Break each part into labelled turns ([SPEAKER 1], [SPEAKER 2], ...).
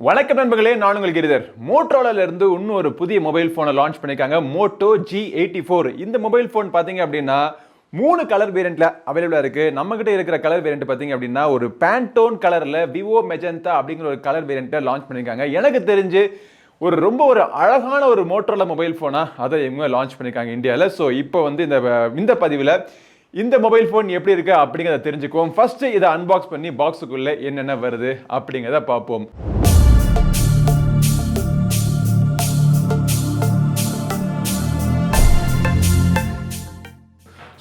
[SPEAKER 1] வணக்கம் நண்பர்களே, நான் உங்கள் கிரிதர். மோட்டோரோலால இருந்து இன்னும் ஒரு புதிய மொபைல் போனை லான்ச் பண்ணிருக்காங்க, Moto G84. இந்த மொபைல் போன் பாத்தீங்க அப்படின்னா 3 கலர் வேரியன்ட்ல அவைலபிளா இருக்கு. நம்ம கிட்ட இருக்கிற கலர் வேரியன்ட் பாத்தீங்க அப்படின்னா ஒரு பேண்டோன் கலர்ல விவோ மெஜந்தா அப்படிங்கிற ஒரு கலர் வேரியன்ட்டை லான்ச் பண்ணிருக்காங்க. எனக்கு தெரிஞ்சு ரொம்ப அழகான ஒரு மோட்டோரோலா மொபைல் போனா அதை இவங்க லான்ச் பண்ணிருக்காங்க இந்தியாவில். ஸோ இப்போ வந்து இந்த பதிவில் இந்த மொபைல் ஃபோன் எப்படி இருக்கு அப்படிங்கிறத தெரிஞ்சுக்குவோம். ஃபர்ஸ்ட் இதை அன்பாக்ஸ் பண்ணி பாக்ஸுக்குள்ள என்னென்ன வருது அப்படிங்கிறத பார்ப்போம்.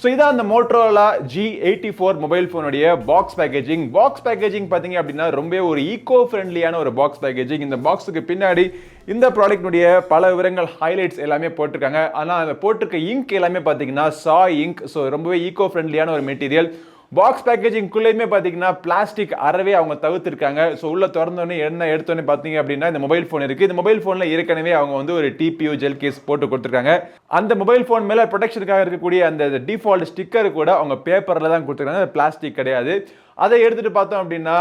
[SPEAKER 1] ஸோ இதான் அந்த மோட்டோரோலா G84 மொபைல் ஃபோனுடைய பாக்ஸ் பேக்கேஜிங். பாக்ஸ் பேக்கேஜிங் பார்த்தீங்க அப்படின்னா ரொம்ப ஒரு ஈகோ ஃப்ரெண்ட்லியான ஒரு பாக்ஸ் பேக்கேஜிங். இந்த பாக்ஸுக்கு பின்னாடி இந்த ப்ராடக்ட்னுடைய பல விவரங்கள் ஹைலைட்ஸ் எல்லாமே போட்டிருக்காங்க. ஆனால் அதில் போட்டிருக்க இங்க் எல்லாமே பார்த்தீங்கன்னா இங்க். ஸோ ரொம்பவே ஈகோ ஃப்ரெண்ட்லியான ஒரு மெட்டீரியல். பாக்ஸ் பேக்கேஜிங்குள்ளேயுமே பார்த்தீங்கன்னா பிளாஸ்டிக் அறவே அவங்க தவிர்த்திருக்காங்க. ஸோ உள்ள திறந்தோடனே என்ன எடுத்தோடனே பார்த்தீங்க அப்படின்னா இந்த மொபைல் ஃபோன் இருக்குது. இந்த மொபைல் ஃபோனில் ஏற்கனவே அவங்க வந்து ஒரு டிபியூ ஜெல் கேஸ் போட்டு கொடுத்துருக்காங்க. அந்த மொபைல் ஃபோன் மேலே ப்ரொடெக்ஷனுக்காக இருக்கக்கூடிய அந்த டிஃபால்ட் ஸ்டிக்கர் கூட அவங்க பேப்பரில் தான் கொடுத்துருக்காங்க, பிளாஸ்டிக் கிடையாது. அதை எடுத்துகிட்டு பார்த்தோம் அப்படின்னா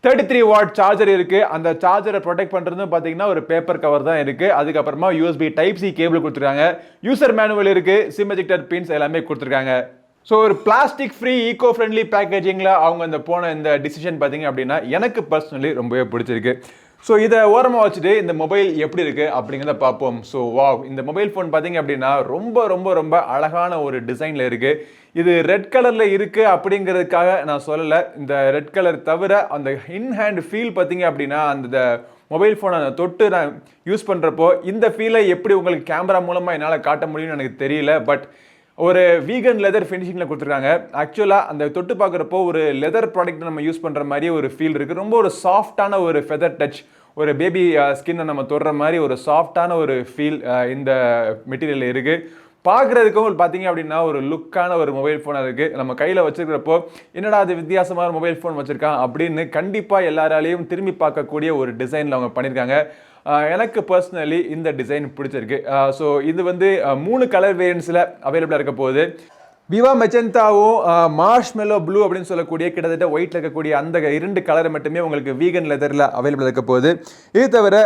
[SPEAKER 1] 33 வாட் சார்ஜர் இருக்குது. அந்த சார்ஜரை ப்ரொடெக்ட் பண்ணுறதும் பார்த்தீங்கன்னா ஒரு பேப்பர் கவர் தான் இருக்குது. அதுக்கப்புறமா USB டைப் சி கேபிள் கொடுத்துருக்காங்க. யூசர் மேனுவல் இருக்குது. சிம் எஜெக்டர் பின்ஸ் எல்லாமே கொடுத்துருக்காங்க. ஸோ ஒரு பிளாஸ்டிக் ஃப்ரீ ஈகோ ஃப்ரெண்ட்லி பேக்கேஜிங்கில் அவங்க இந்த டிசிஷன் பார்த்தீங்க அப்படின்னா எனக்கு பர்சனலி ரொம்பவே பிடிச்சிருக்கு. ஸோ இதை ஓரமாக வச்சுட்டு இந்த மொபைல் எப்படி இருக்குது அப்படிங்கிறத பார்ப்போம். ஸோ இந்த மொபைல் ஃபோன் பார்த்தீங்க அப்படின்னா ரொம்ப அழகான ஒரு டிசைனில் இருக்குது. இது ரெட் கலரில் இருக்குது அப்படிங்கிறதுக்காக நான் சொல்லலை. இந்த ரெட் கலர் தவிர அந்த இன்ஹேண்ட் ஃபீல் பார்த்தீங்க அப்படின்னா அந்த மொபைல் ஃபோனை தொட்டு நான் யூஸ் பண்ணுறப்போ இந்த ஃபீலை எப்படி உங்களுக்கு கேமரா மூலமாக என்னால் காட்ட முடியும்னு எனக்கு தெரியல. பட் ஒரு வீகன் லெதர் ஃபினிஷிங்கில் கொடுத்துருக்காங்க. ஆக்சுவலாக அந்த தொட்டு பார்க்குறப்போ ஒரு லெதர் ப்ராடக்ட் நம்ம யூஸ் பண்ணுற மாதிரியே ஒரு ஃபீல் இருக்குது. ரொம்ப ஒரு சாஃப்டான ஒரு ஃபெதர் டச், ஒரு பேபி ஸ்கின்னை நம்ம தொடுற மாதிரி ஒரு சாஃப்டான ஒரு ஃபீல் இந்த மெட்டீரியல் இருக்குது. பார்க்குறதுக்கும் பார்த்தீங்க அப்படின்னா ஒரு லுக்கான ஒரு மொபைல் ஃபோனாக இருக்குது. நம்ம கையில் வச்சுருக்கிறப்போ என்னடா அது வித்தியாசமான மொபைல் ஃபோன் வச்சுருக்கான் அப்படின்னு கண்டிப்பாக எல்லாராலையும் திரும்பி பார்க்கக்கூடிய ஒரு டிசைனில் அவங்க பண்ணியிருக்காங்க. எனக்கு பர்சனலி இந்த டிசைன் பிடிச்சிருக்கு. ஸோ இது வந்து 3 கலர் வேரியன்ட்ஸில் அவைலபிளாக இருக்க போகுது. விவா மெஜந்தாவும் மார்ஷ்மெலோ ப்ளூ அப்படின்னு சொல்லக்கூடிய கிட்டத்தட்ட ஒயிட்டில் இருக்கக்கூடிய அந்த 2 கலரை மட்டுமே உங்களுக்கு வீகன் லெதரில் அவைலபிளாக இருக்க போகுது. இது தவிர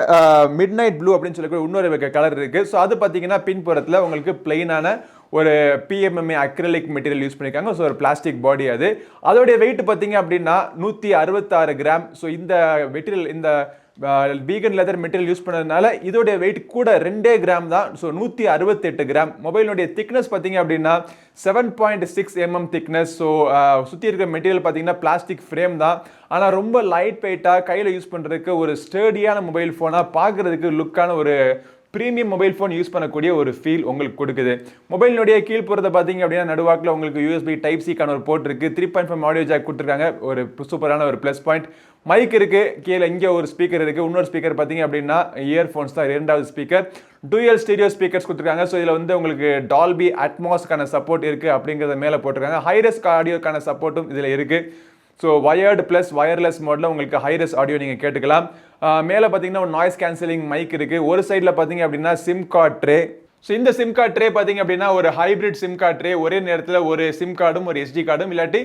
[SPEAKER 1] மிட் நைட் ப்ளூ அப்படின்னு சொல்லக்கூடிய இன்னொரு கலர் இருக்குது. ஸோ அது பார்த்தீங்கன்னா பின்புறத்தில் உங்களுக்கு பிளெயினான ஒரு PMMA அக்ரிலிக் மெட்டீரியல் யூஸ் பண்ணியிருக்காங்க. ஸோ ஒரு பிளாஸ்டிக் பாடி அது. அதோடைய வெயிட் பார்த்தீங்க அப்படின்னா 166 கிராம். ஸோ இந்த மெட்டீரியல் இந்த வீகன் லெதர் மெட்டீரியல் யூஸ் பண்ணதுனால இதோடைய வெயிட் கூட 2 கிராம் தான். So 168 gram. மொபைலுடைய திக்னஸ் பார்த்தீங்க அப்படின்னா 7.6 mm திக்னஸ். ஸோ சுற்றி இருக்கிற மெட்டீரியல் பார்த்தீங்கன்னா பிளாஸ்டிக் ஃப்ரேம் தான். ஆனால் ரொம்ப லைட் வெயிட்டாக கையில் யூஸ் பண்ணுறதுக்கு ஒரு ஸ்டர்டியான மொபைல் ஃபோனாக பார்க்குறதுக்கு லுக்கான ஒரு ப்ரீமியம் மொபைல் ஃபோன் யூஸ் பண்ணக்கூடிய ஒரு ஃபீல் உங்களுக்கு கொடுக்குது. மொபைலினுடைய கீழ்ப்புறத்தை பார்த்தீங்க அப்படின்னா நடுவாக்கில் உங்களுக்கு USB டைப் சிக்கான ஒரு போர்ட் இருக்குது. 3.5 ஆடியோ ஜாக் கொடுத்துருக்காங்க. ஒரு சூப்பரான ஒரு ப்ளஸ் பாயிண்ட். மைக் இருக்குது. கீழே இங்கே ஒரு ஸ்பீக்கர் இருக்குது. இன்னொரு ஸ்பீக்கர் பார்த்தீங்க அப்படின்னா இயர்ஃபோன்ஸ் தான் 2வது ஸ்பீக்கர். டூயல் ஸ்டீரியோ ஸ்பீக்கர்ஸ் கொடுத்துருக்காங்க. ஸோ இதில் வந்து உங்களுக்கு டால்பி அட்மாஸ்க்கான சப்போர்ட் இருக்குது அப்படிங்கிறத மேலே போட்டிருக்காங்க. ஹைரெஸ்க் ஆடியோக்கான சப்போர்ட்டும் இதில் இருக்குது. ஸோ வயர்டு ப்ளஸ் வயர்லெஸ் மோடில் உங்களுக்கு ஹைரெஸ் ஆடியோ நீங்கள் கேட்டுக்கலாம். மேலே பார்த்தீங்கன்னா ஒரு நாய்ஸ் கேன்சலிங் மைக் இருக்குது. ஒரு சைடில் பார்த்தீங்க அப்படின்னா சிம் கார்ட் ட்ரே. ஸோ இந்த சிம் கார்ட் ட்ரே பார்த்தீங்க அப்படின்னா ஒரு ஹைப்ரிட் சிம் கார்ட் ட்ரே. ஒரே நேரத்தில் ஒரு சிம் கார்டும் ஒரு SD கார்டும் இல்லாட்டி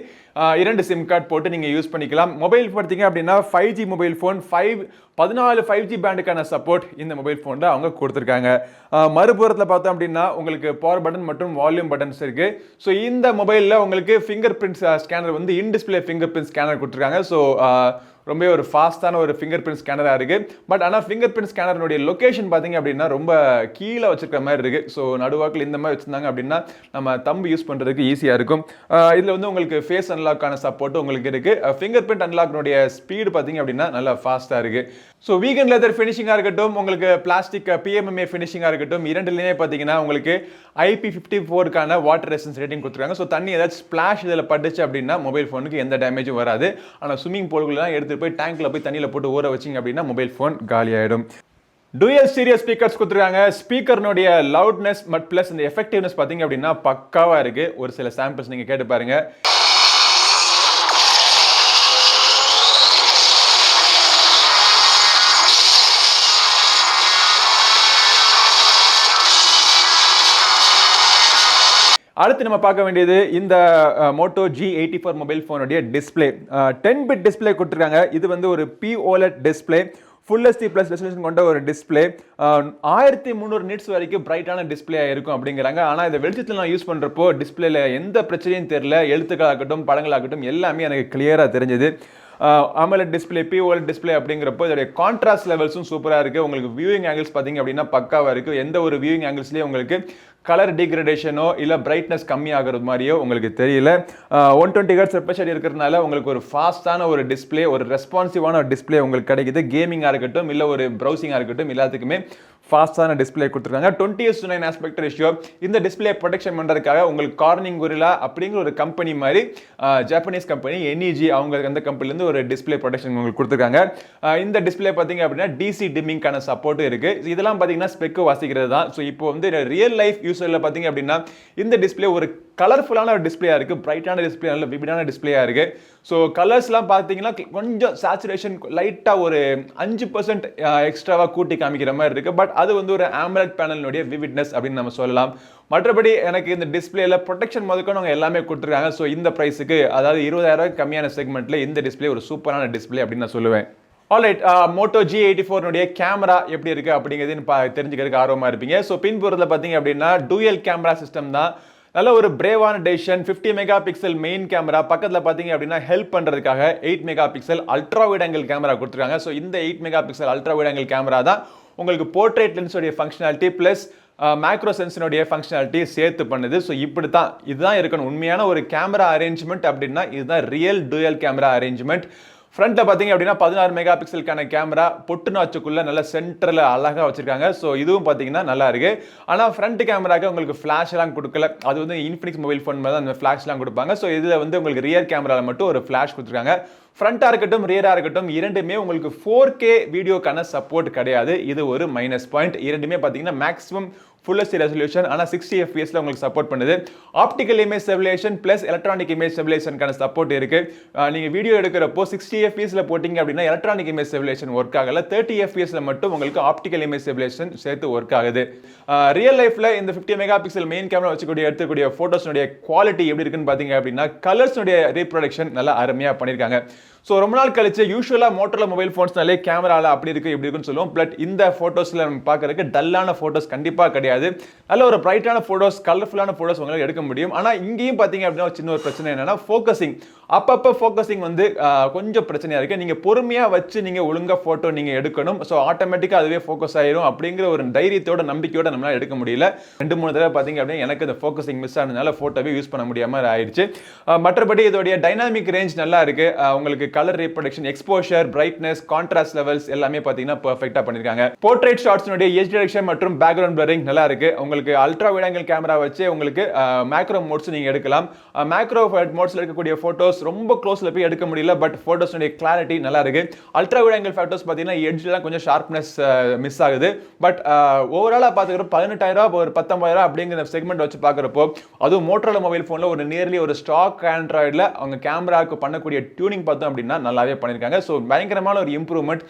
[SPEAKER 1] 2 சிம் கார்டு போட்டு நீங்கள் யூஸ் பண்ணிக்கலாம். மொபைல் பார்த்தீங்க அப்படின்னா 5G மொபைல் ஃபோன் 14 5G பேண்டுக்கான சப்போர்ட் இந்த மொபைல் ஃபோனில் அவங்க கொடுத்துருக்காங்க. மறுபுறத்தில் பார்த்தோம் அப்படின்னா உங்களுக்கு பவர் பட்டன் மற்றும் வால்யூம் பட்டன்ஸ் இருக்குது. ஸோ இந்த மொபைலில் உங்களுக்கு ஃபிங்கர் பிரிண்ட் ஸ்கேனர் வந்து in display fingerprint scanner கொடுத்துருக்காங்க. ஸோ ரொம்ப ஒரு ஃபாஸ்ட்டான ஒரு ஃபிங்கர் பிரிண்ட் ஸ்கேனராக இருக்குது. பட் ஆனால் ஃபிங்கர் பிரிண்ட் ஸ்கேனருடைய லொக்கேஷன் பார்த்தீங்க அப்படின்னா ரொம்ப கீழே வச்சுருக்க மாதிரி இருக்குது. ஸோ நடுவாக்கில் இந்த மாதிரி வச்சுருந்தாங்க அப்படின்னா நம்ம தம்பு யூஸ் பண்ணுறதுக்கு ஈஸியாக இருக்கும். இதில் வந்து உங்களுக்கு ஃபேஸ் அன்லாக்கான சப்போர்ட் உங்களுக்கு இருக்குது. ஃபிங்கர் பிரிண்ட் அன்லாக்னுடைய ஸ்பீடு பார்த்தீங்க அப்படின்னா நல்லா ஃபாஸ்ட்டாக இருக்குது. ஸோ வீகன் லெதர் ஃபினிஷிங்காக இருக்கட்டும், உங்களுக்கு பிளாஸ்டிக் PMMA ஃபினிஷிங்காக இருக்கட்டும், இரண்டுலேயுமே பார்த்தீங்கன்னா உங்களுக்கு IP54க்கான வாட்டர் ரெசிஸ்டன்ஸ் ரேட்டிங் கொடுத்துருக்காங்க. ஸோ தண்ணி ஏதாச்சும் ஸ்பிளாஷ் இதில் பட்டுச்சு அப்படின்னா மொபைல் ஃபோனுக்கு எந்த டேமேஜும் வராது. ஆனால் ஸ்விம்மிங் பூல்குள்ளலாம் எடுத்து போய் டேங்க்ல போய் தண்ணியில் போட்டு ஊற வச்சிங்க அப்படின்னா மொபைல் ஃபோன் காலி ஆகிடும். டூயல் ஸ்டீரியோ ஸ்பீக்கர்ஸ் கொடுத்துருக்காங்க. ஸ்பீக்கர்னுடைய லவுட்னஸ் ப்ளஸ் இந்த எஃபெக்டிவ்னஸ் பார்த்தீங்க அப்படின்னா பக்காவாக இருக்குது. ஒரு சில சாம்பிள்ஸ் நீங்கள் கேட்டு பாருங்க. அடுத்து நம்ம பார்க்க வேண்டியது இந்த Moto G84 மொபைல் ஃபோனுடைய டிஸ்பிளே. 10 பிட் டிஸ்பிளே கொடுத்துருக்காங்க. இது வந்து ஒரு POLED display. Full HD plus resolution கொண்ட ஒரு டிஸ்பிளே 1300 நிட்ஸ் வரைக்கும் பிரைட்டான டிஸ்பிளே இருக்கும் அப்படிங்கிறாங்க. ஆனால் இந்த வெளிச்சத்தில் நான் யூஸ் பண்ணுறப்போ டிஸ்பிளேல எந்த பிரச்சனையும் தெரியல. எழுத்துக்களாகட்டும் படங்களாகட்டும் எல்லாமே எனக்கு கிளியராக தெரிஞ்சது. AMOLED டிஸ்பிளே POLED டிஸ்பிளே அப்படிங்கிறப்போ இதோடைய கான்ட்ராஸ்ட் லெவல்ஸும் சூப்பராக இருக்குது. உங்களுக்கு வியூவிங் ஆங்கிள்ஸ் பார்த்தீங்க அப்படின்னா பக்காவாக இருக்குது. எந்த ஒரு வியூவிங் ஆங்கிள்ஸ்லேயும் உங்களுக்கு கலர் டிகிரடேஷனோ இல்லை பிரைட்னஸ் கம்மி ஆகிறது மாதிரியோ உங்களுக்கு தெரியல. 120 Hz ரெஃப்ரெஷ் ரேட் இருக்கிறதுனால உங்களுக்கு ஒரு ஃபாஸ்டான ஒரு டிஸ்பிளே, ஒரு ரெஸ்பான்சிவான ஒரு டிஸ்பிளே உங்களுக்கு கிடைக்குது. கேமிங்காக இருக்கட்டும் இல்லை ஒரு ப்ரௌசிங்காக இருக்கட்டும் எல்லாத்துக்குமே ஃபாஸ்டான டிஸ்பிளே கொடுத்துருக்காங்க. 20:9 ஆஸ்பெக்ட் ரேஷியோ. இந்த டிஸ்பிளே ப்ரொடெக்ஷன் பண்ணுறதுக்காக உங்களுக்கு கார்னிங் கொரில்லா அப்படிங்கிற ஒரு கம்பெனி மாதிரி ஜப்பானீஸ் கம்பெனி NEG அவங்க அந்த கம்பெனிலேருந்து ஒரு டிஸ்பிளே ப்ரொடெக்ஷன் உங்களுக்கு கொடுத்துருக்காங்க. இந்த டிஸ்பிளே பார்த்தீங்க அப்படின்னா DC டிம்மிங்கான சப்போர்ட்டும் இருக்குது. இதெல்லாம் பார்த்தீங்கன்னா ஸ்பெக்கு வாசிக்கிறது தான். ஸோ இப்போ வந்து ரியல் லைஃப் யூஸரில் பார்த்தீங்க அப்படின்னா இந்த டிஸ்பிளே ஒரு கலர்ஃபுல்லான ஒரு டிஸ்பிளேயா இருக்கு. பிரைட்டான டிஸ்பிளே, நல்ல விவிடான டிஸ்பிளேயா இருக்கு. ஸோ கலர்ஸ்லாம் பார்த்தீங்கன்னா கொஞ்சம் சேச்சுரேஷன் லைட்டாக ஒரு 5% எக்ஸ்ட்ராவாக கூட்டி காமிக்கிற மாதிரி இருக்கு. பட் அது வந்து ஒரு AMOLED பேனலினுடைய விவிட்னஸ் அப்படின்னு நம்ம சொல்லலாம். மற்றபடி எனக்கு இந்த டிஸ்பிளேல ப்ரொடெக்ஷன் முதற்கொண்டு அவங்க எல்லாமே கொடுத்துருக்காங்க. ஸோ இந்த ப்ரைஸுக்கு, அதாவது 20,000 கம்மியான செக்மெண்ட்ல இந்த டிஸ்பிளே ஒரு சூப்பரான டிஸ்பிளே அப்படின்னு நான் சொல்லுவேன். ஆல்ரைட், Moto G84 கேமரா எப்படி இருக்கு அப்படிங்கிறது தெரிஞ்சுக்கிறதுக்கு ஆர்வமா இருப்பீங்க. ஸோ பின்புறத்தில் பார்த்தீங்க அப்படின்னா டூயல் கேமரா சிஸ்டம் தான். நல்ல ஒரு பிரேவான decision. 50 megapixel main camera, பக்கத்தில் பார்த்தீங்க அப்படின்னா ஹெல்ப் பண்ணுறதுக்காக 8 megapixel ultra wide angle camera கொடுத்துருக்காங்க. ஸோ இந்த 8 megapixel ultra wide angle camera தான் உங்களுக்கு போர்ட்ரேட் லென்ஸோடைய ஃபங்க்ஷனாலிட்டி ப்ளஸ் மேக்ரோ சென்ஸினுடைய ஃபங்க்ஷனாலிட்டி சேர்த்து பண்ணுது. ஸோ இப்படி தான் இதுதான் இருக்கணும் உண்மையான ஒரு கேமரா அரேஞ்ச்மெண்ட் அப்படின்னா. இதுதான் ரியல் டூயல் கேமரா அரேஞ்ச்மெண்ட். ஃப்ரண்ட்ல பார்த்தீங்க அப்படின்னா 16 மெகா பிக்சலுக்கான கேமரா பொட்டு நாச்சுக்குள்ள நல்ல சென்டரில் அழகாக வச்சிருக்காங்க. ஸோ இதுவும் பார்த்தீங்கன்னா நல்லா இருக்கு. ஆனால் ஃப்ரண்ட் கேமராக்கு உங்களுக்கு ஃபிளாஷ் எல்லாம் கொடுக்கல. அது வந்து இன்ஃபினிக்ஸ் மொபைல் ஃபோன் மாதிரி தான் அந்த ஃபிளாஷ்லாம் கொடுப்பாங்க. ஸோ இதில் வந்து உங்களுக்கு ரியர் கேமராவில் மட்டும் ஒரு ஃபிளாஷ் கொடுத்துருக்காங்க. ஃப்ரண்ட்டாக இருக்கட்டும் ரியராக இருக்கட்டும் இரண்டுமே உங்களுக்கு 4K வீடியோக்கான சப்போர்ட் கிடையாது. இது ஒரு மைனஸ் பாயிண்ட். இரண்டுமே பார்த்தீங்கன்னா மேக்ஸிமம் ஃபுல் HD ரெசல்யூஷன், ஆனால் 60 FPS உங்களுக்கு சப்போர்ட் பண்ணுது. Optical image stabilization plus electronic image ஸ்டெபிலைசேஷனுக்கான சப்போர்ட் இருக்கு. நீங்கள் வீடியோ எடுக்கிறப்போ 60 FPS போட்டிங்க அப்படின்னா எலக்ட்ரானிக் இமேஜ் ஸ்டெபிலைசேஷன் ஒர்க் ஆகல. 30 FPS மட்டும் உங்களுக்கு ஆப்டிக்கல் இமேஜ் ஸ்டெபிலைசேஷன் சேர்த்து ஒர்க் ஆகுது. ரியல் லைஃப்ல இந்த 50 மெகா பிக்சல் மெயின் கேமரா வச்சுக்கூடிய எடுத்துக்கூடிய போட்டோஸ்னுடைய குவாலிட்டி எப்படி இருக்குன்னு பார்த்தீங்க அப்படின்னா கலர்ஸ்னுடைய ரீப்ரொடக்ஷன் நல்லா அருமையாக பண்ணியிருக்காங்க. ஸோ ரொம்ப நாள் கழிச்சு யூஸ்வலாக மோட்டோல மொபைல் ஃபோன்ஸ்னாலே கேமராவில் அப்படி இருக்கு இப்படி இருக்குன்னு சொல்லுவோம். பட் இந்த ஃபோட்டோஸில் நம்ம பார்க்கறதுக்கு டல்லான ஃபோட்டோஸ் கண்டிப்பாக கிடையாது. நல்ல ஒரு பிரைட்டான ஃபோட்டோஸ், கலர்ஃபுல்லான ஃபோட்டோஸ் உங்களால் எடுக்க முடியும். ஆனால் இங்கேயும் பார்த்தீங்க அப்படின்னா சின்ன ஒரு பிரச்சனை என்னன்னா ஃபோக்கஸிங். அப்பப்போ ஃபோக்கஸிங் வந்து கொஞ்சம் பிரச்சனையாக இருக்குது. நீங்கள் பொறுமையாக வச்சு நீங்கள் ஒழுங்காக ஃபோட்டோ நீங்கள் எடுக்கணும். ஸோ ஆட்டோமேட்டிக்காக அதுவே ஃபோக்கஸ் ஆயிரும் அப்படிங்கிற ஒரு தைரியத்தோட நம்பிக்கையோட நம்மளால் எடுக்க முடியல. 2-3 தடவை பார்த்தீங்க அப்படின்னா எனக்கு இந்த ஃபோக்கஸிங் மிஸ் ஆனதுனால ஃபோட்டோவே யூஸ் பண்ண முடியாமல் ஆயிடுச்சு. மற்றபடி இதோடைய டைனாமிக் ரேஞ்ச் நல்லா இருக்கு. உங்களுக்கு colour reproduction, exposure, brightness, contrast levels எல்லாமே பார்த்தீங்கன்னா பெர்ஃபெக்ட்டா பண்ணிருக்காங்க. போர்ட்ரேட் ஷாட்ஸ்னுடைய எட்ஜ் டைரக்ஷன் மற்றும் பேக்ரவுண்ட் பிளரிங் நல்லா இருக்கு. உங்களுக்கு அல்ட்ரா வைட் ஆங்கிள் கேமரா வச்சு உங்களுக்கு மேக்ரோ மோட்ஸ் நீங்க எடுக்கலாம். மேக்ரோ மோட்ஸ்ல இருக்கக்கூடிய போட்டோஸ் ரொம்ப க்ளோஸ்ல போய் எடுக்க முடியல. பட் போட்டோஸ்னுடைய கிளாரிட்டி நல்லா இருக்கு. அல்ட்ரா வைட் ஆங்கிள் போட்டோஸ் பார்த்தீங்கன்னா எட்ஜ்லாம் கொஞ்சம் ஷார்ப்னஸ் மிஸ் ஆகுது. பட் ஓவராலா பார்த்துக்கிறப்போ 18,000 ஒரு 19,000 அப்படிங்கிற செக்மெண்ட் வச்சு பார்க்குறப்போ அதுவும் மோட்டோரோலா மொபைல் ஃபோனில் ஒரு நியர்லி ஒரு ஸ்டாக் ஆண்ட்ராய்டில் அவங்க கேமராவுக்கு பண்ணக்கூடிய டியூனிங் பார்த்தோம் அப்படின்னா நல்லாவே பண்ணியிருக்காங்க. ஸோ பயங்கரமான ஒரு இம்ப்ரூவ்மெண்ட்.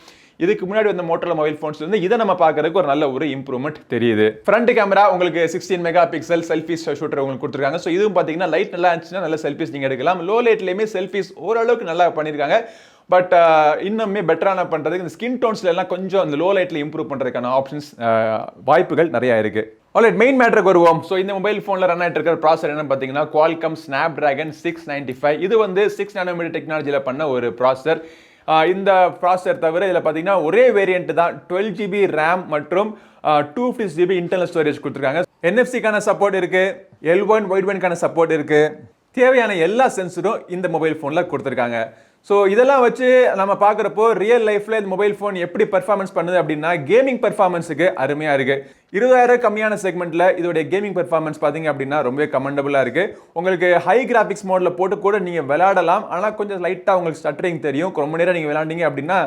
[SPEAKER 1] இதுக்கு முன்னாடி வந்த மோட்டோரோலா மொபைல் ஃபோன்ஸ்ல இருந்து இதை நம்ம பார்க்கறதுக்கு ஒரு நல்ல ஒரு இம்ப்ரூவ்மெண்ட் தெரியுது. ஃப்ரண்ட் கேமரா உங்களுக்கு 16 மெகா பிக்சல் செல்ஃபிஸ் ஷூட்டர் உங்களுக்கு கொடுத்துருக்காங்க. ஸோ இதுவும் பார்த்தீங்கன்னா லைட் நல்லா இருந்துச்சுன்னா நல்ல செல்ஃபிஸ் நீங்கள் எடுக்கலாம். லோ லைட்லேயுமே செல்ஃபிஸ் ஓரளவுக்கு நல்லா பண்ணியிருக்காங்க. பட் இன்னுமே பெட்டரான பண்ணுறதுக்கு இந்த ஸ்கின் டோன்ஸ்ல எல்லாம் கொஞ்சம் இந்த லோ லைட்டில் இம்ப்ரூவ் பண்ணுறதுக்கான ஆப்ஷன்ஸ் வாய்ப்புகள் நிறையா இருக்கு. ஆல்ரைட், மெயின் மேட்டருக்கு வருவோம். ஸோ இந்த மொபைல் ஃபோனில் ரன் ஆகிட்டு இருக்கிற ப்ராசர் என்ன பார்த்தீங்கன்னா Qualcomm Snapdragon 695. இது வந்து 6 நானோமீட்டர் டெக்னாலஜியில் பண்ண ஒரு ப்ராசர். இந்த ப்ராசர் தவிர இதில் பார்த்தீங்கன்னா ஒரே வேரியன்ட் தான் 12 GB RAM மற்றும் 250 GB இன்டர்னல் ஸ்டோரேஜ் கொடுத்துருக்காங்க. NFC-க்கான சப்போர்ட் இருக்கு, L1 வைட்பேண்ட்கான சப்போர்ட் இருக்கு. தேவையான எல்லா சென்சரும் இந்த மொபைல் ஃபோனில் கொடுத்துருக்காங்க. ஸோ இதெல்லாம் வச்சு நம்ம பார்க்குறப்போ ரியல் லைஃப்பில் இந்த மொபைல் ஃபோன் எப்படி பர்ஃபார்மன்ஸ் பண்ணுது அப்படின்னா கேமிங் பர்ஃபார்மன்ஸுக்கு அருமையாக இருக்குது. 20,000 கம்மியான செக்மெண்ட்டில் இதோடைய கேமிங் பர்ஃபார்மன்ஸ் பார்த்தீங்க அப்படின்னா ரொம்பவே கமெண்டபுளாக இருக்குது. உங்களுக்கு ஹை கிராஃபிக்ஸ் மோடில் போட்டு கூட நீங்கள் விளையாடலாம். ஆனால் கொஞ்சம் லைட்டாக உங்களுக்கு ஸ்டட்டரிங் தெரியும். ரொம்ப நேரம் நீங்கள் விளையாண்டிங்க அப்படின்னா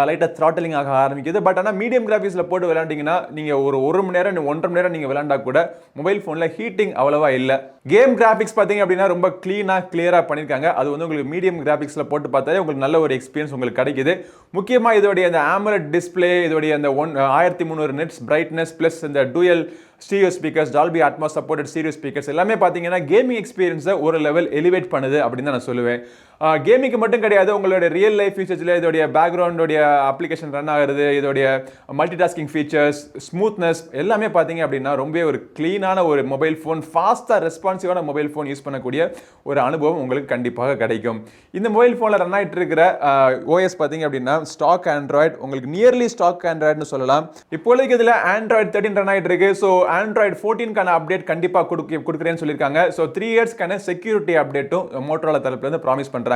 [SPEAKER 1] லைட்டாக த்ராட்டலிங் ஆக ஆரம்பிக்குது. பட் ஆனால் மீடியம் கிராஃபிக்ஸில் போட்டு விளையாண்டிங்கன்னா நீங்கள் ஒரு மணி நேரம் 1.5 மணி நேரம் நீங்கள் விளையாண்டா கூட மொபைல் ஃபோனில் ஹீட்டிங் அவ்வளோவா இல்லை. கேம் கிராஃபிக்ஸ் பார்த்தீங்க அப்படின்னா ரொம்ப க்ளீனாக கிளியராக பண்ணியிருக்காங்க. அது வந்து உங்களுக்கு மீடியம் கிராஃபிக்ஸில் போட்டு பார்த்தாலே உங்களுக்கு நல்ல ஒரு எக்ஸ்பீரியன்ஸ் உங்களுக்கு கிடைக்குது. முக்கியமாக இதோடைய அந்த AMOLED டிஸ்பிளே, இதோடைய அந்த 1300 நிட்ஸ் பிரைட்னஸ் பிளஸ் இந்த dual stereo speakers, Dolby Atmos supported stereo speakers எல்லாமே பார்த்தீங்கன்னா கேமிங் எக்ஸ்பீரியன்ஸை ஒரு லெவல் எலிவேட் பண்ணுது அப்படின்னு தான் நான் சொல்லுவேன். கேமிங்க்கு மட்டும் கிடையாது, உங்களோட ரியல் லைஃப் ஃபீச்சர்ஸில் இதோடைய பேக்ரவுண்டோடைய அப்ளிகேஷன் ரன் ஆகுறது, இதோடைய மல்டி டாஸ்கிங் ஃபீச்சர்ஸ், ஸ்மூத்னஸ் எல்லாமே பார்த்தீங்க அப்படின்னா ரொம்ப ஒரு க்ளீனான ஒரு மொபைல் ஃபோன், ஃபாஸ்ட்டாக ரெஸ்பான்சிவான மொபைல் ஃபோன் யூஸ் பண்ணக்கூடிய ஒரு அனுபவம் உங்களுக்கு கண்டிப்பாக கிடைக்கும். இந்த மொபைல் ஃபோனில் ரன் ஆகிட்டு இருக்கிற ஓஎஸ் பார்த்தீங்க அப்படின்னா ஸ்டாக் ஆண்ட்ராய்டு, உங்களுக்கு நியர்லி ஸ்டாக் ஆண்ட்ராய்டுன்னு சொல்லலாம். இப்போதைக்கு இதில் ஆண்ட்ராய்டு 13 ரன் ஆகிட்டு இருக்கு. ஸோ ஆண்ட்ராய்டு 14க்கான அப்டேட் கண்டிப்பாக கொடுக்குறேன்னு சொல்லியிருக்காங்க. ஸோ 3 இயர்ஸ்க்கான செக்யூரிட்டி அப்டேட்டும் மோட்டோரோலா தரப்புலேருந்து ப்ராமிஸ் பண்ணுறாங்க.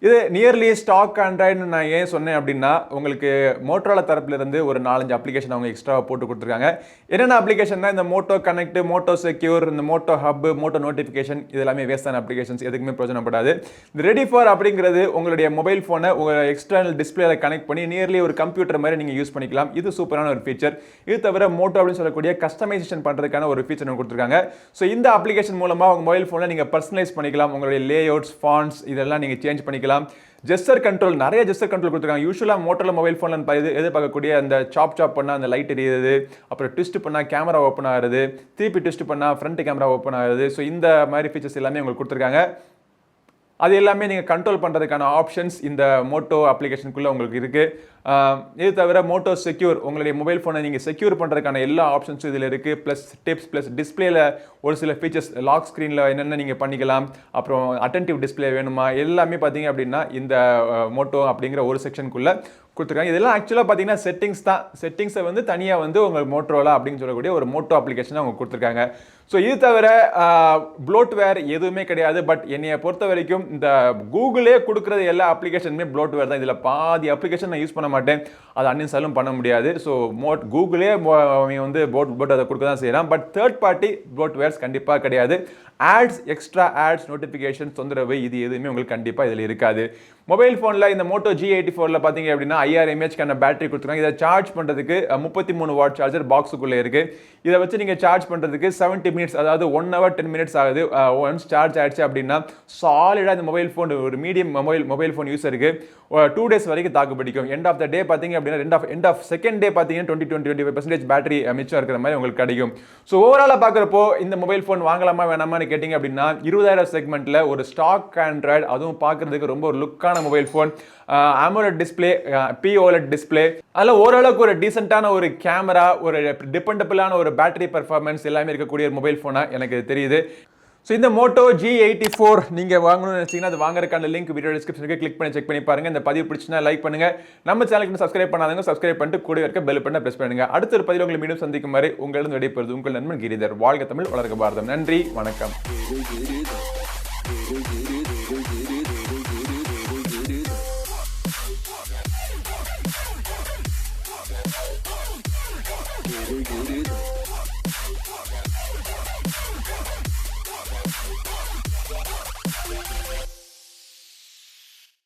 [SPEAKER 1] இது நியர்லி ஸ்டாக் ஆண்ட்ராய்டுன்னு நான் ஏன் சொன்னேன் அப்படின்னா, உங்களுக்கு மோட்டோரோலா தரப்புலேருந்து ஒரு 4-5 அப்ளிகேஷன் அவங்க எக்ஸ்ட்ரா போட்டு கொடுத்துருக்காங்க. என்னென்ன அப்ளிகேஷன்னா இந்த மோட்டோ கனெக்ட், மோட்டோ செக்யூர், இந்த மோட்டோ ஹப், மோட்டோ நோட்டிஃபிகேஷன், இது எல்லாமே வேஸ்டான அப்ளிகேஷன்ஸ், எதுக்குமே பிரயோஜனப்படாது. இந்த ரெடி ஃபார் அப்படிங்கிறது உங்களுடைய மொபைல் ஃபோனை உங்கள் எக்ஸ்டர்னல் டிஸ்பிளேல கனெக்ட் பண்ணி நியர்லி ஒரு கம்ப்யூட்டர் மாதிரி நீங்கள் யூஸ் பண்ணிக்கலாம். இது சூப்பரான ஒரு ஃபீச்சர். இது தவிர மோட்டோ அப்படின்னு சொல்லக்கூடிய கஸ்டமைசேஷன் பண்ணுறதுக்கான ஒரு ஃபீச்சர் கொடுத்துருக்காங்க. ஸோ இந்த அப்ளிகேஷன் மூலமாக உங்கள் மொபைல் ஃபோனை நீங்கள் பர்சனலைஸ் பண்ணிக்கலாம். உங்களுடைய லேஅவுட்ஸ், ஃபாண்ட்ஸ் இதெல்லாம் நீங்கள் சேஞ்ச் பண்ணிக்கலாம். ஜெஸ்டர் கண்ட்ரோல், நிறைய ஜெஸ்டர் கண்ட்ரோல் கொடுத்துருக்காங்க. யூஸ்வலாக மோட்டோல மொபைல் ஃபோனில் எதிர்பார்க்கக்கூடிய அந்த சாப் பண்ணால் அந்த லைட் எரியுது, அப்புறம் ட்விஸ்ட் பண்ணால் கேமரா ஓப்பன் ஆகுது, திருப்பி ட்விஸ்ட் பண்ணால் ஃப்ரண்ட் கேமரா ஓப்பன் ஆகுது. ஸோ இந்த மாதிரி ஃபீச்சர்ஸ் எல்லாமே உங்களுக்கு கொடுத்துருக்காங்க. அது எல்லாமே நீங்கள் கண்ட்ரோல் பண்ணுறதுக்கான ஆப்ஷன்ஸ் இந்த மோட்டோ அப்ளிகேஷனுக்குள்ளே உங்களுக்கு இருக்குது. இது தவிர மோட்டோ செக்யூர், உங்களுடைய மொபைல் ஃபோனை நீங்கள் செக்யூர் பண்ணுறதுக்கான எல்லா ஆப்ஷன்ஸும் இதில் இருக்குது. ப்ளஸ் டிப்ஸ், ப்ளஸ் டிஸ்பிளேல ஒரு சில ஃபீச்சர்ஸ், லாக் ஸ்க்ரீனில் என்னென்ன நீங்கள் பண்ணிக்கலாம், அப்புறம் அட்டென்டிவ் டிஸ்பிளே வேணுமா, எல்லாமே பார்த்தீங்க அப்படின்னா இந்த மோட்டோ அப்படிங்கிற ஒரு செக்ஷனுக்குள்ளே கொடுத்துருக்காங்க. இதெல்லாம் ஆக்சுவலாக பார்த்தீங்கன்னா செட்டிங்ஸ் தான். செட்டிங்ஸை வந்து தனியாக வந்து உங்கள் மோட்டோரோலா அப்படின்னு சொல்லக்கூடிய ஒரு மோட்டோ அப்ளிகேஷன் அவங்க கொடுத்துருக்காங்க. ஸோ இது தவிர ப்ளோட்வேர் எதுவுமே கிடையாது. பட் என்னையை பொறுத்த வரைக்கும் இந்த கூகுளே கொடுக்குறது எல்லா அப்ளிகேஷனுமே ப்ளோட்வேர் தான். இதில் பாதி அப்ளிகேஷன் நான் யூஸ் பண்ண மாட்டேன், அதை அன்இன்ஸ்டாலும் பண்ண முடியாது. ஸோ கூகுளே வந்து போட் அதை கொடுக்க தான் செய்யலாம். பட் தேர்ட் பார்ட்டி ப்ளோட்வேர்ஸ் கண்டிப்பாக கிடையாது. ஆட்ஸ், எக்ஸ்ட்ரா ஆட்ஸ், நோட்டிஃபிகேஷன், தொந்தரவு இது எதுவுமே உங்களுக்கு கண்டிப்பாக இதில் இருக்காது. மொபைல் ஃபோனில் இந்த மோட்டோ G84 பார்த்தீங்க அப்படின்னா 5000 mAhக்கான பேட்டரி கொடுத்துருக்காங்க. இதை சார்ஜ் பண்ணுறதுக்கு 33 வாட் சார்ஜர் பாக்ஸுக்குள்ளே இருக்குது. இதை வச்சு நீங்கள் சார்ஜ் பண்ணுறதுக்கு 70 மினிட்ஸ், அதாவது 1 hour 10 minutes ஆகுது. ஒன்ஸ் சார்ஜ் ஆயிடுச்சு அப்படின்னா சாலிடாக இந்த மொபைல் ஃபோன் ஒரு மீடியம் மொபைல் ஃபோன் யூஸருக்கு 2 days வரைக்கும் தாக்கு பிடிக்கும். எண்ட் ஆஃப் த டே பார்த்தீங்க அப்படின்னா எண்ட் ஆஃப் செகண்ட் டே பார்த்தீங்கன்னா 20-25% பேட்டரி மிச்சம் இருக்கிற மாதிரி உங்களுக்கு கிடைக்கும். ஸோ ஓவராலாக பார்க்குறப்போ இந்த மொபைல் ஃபோன் வாங்கலாமா வேணாமான்னு கேட்டிங்க அப்படின்னா 20000 செக்மெண்ட்டில் ஒரு ஸ்டாக் ஆண்ட்ராய்டு, அதுவும் பார்க்குறதுக்கு ரொம்ப ஒரு லுக்கான mobile phone, AMOLED display, POLED display, அதில் ஓரளவுக்கு ஒரு டீசென்ட்டான ஒரு கேமரா, ஒரு டிபெண்டபிளான ஒரு பேட்டரி பர்ஃபார்மன்ஸ் எல்லாமே இருக்கக்கூடிய ஒரு மொபைல் ஃபோனாக எனக்கு தெரியுது. ஸோ இந்த மோட்டோ G84 நீங்கள் வாங்கணும்னு நினச்சிங்கன்னா அது வாங்குறதுக்கான லிங்க் வீடியோ டிஸ்கிரிப்ஷனுக்கு கிளிக் பண்ணி செக் பண்ணி பாருங்கள். இந்த பதிவு பிடிச்சினா லைக் பண்ணுங்கள். நம்ம சேனலுக்கு சப்ஸ்கிரைப் பண்ணாதவங்க சப்ஸ்கிரைப் பண்ணிட்டு கூட இருக்க பெல் பட்டனை பிரஸ் பண்ணுங்கள். அடுத்த ஒரு பதிவு உங்களை மீண்டும் சந்திக்கும் வரை உங்களிடம் விடைபெறுவது உங்கள் நண்பன் கிரிதர். வாழ்க தமிழ், வளர்க பாரதம். நன்றி, வணக்கம்.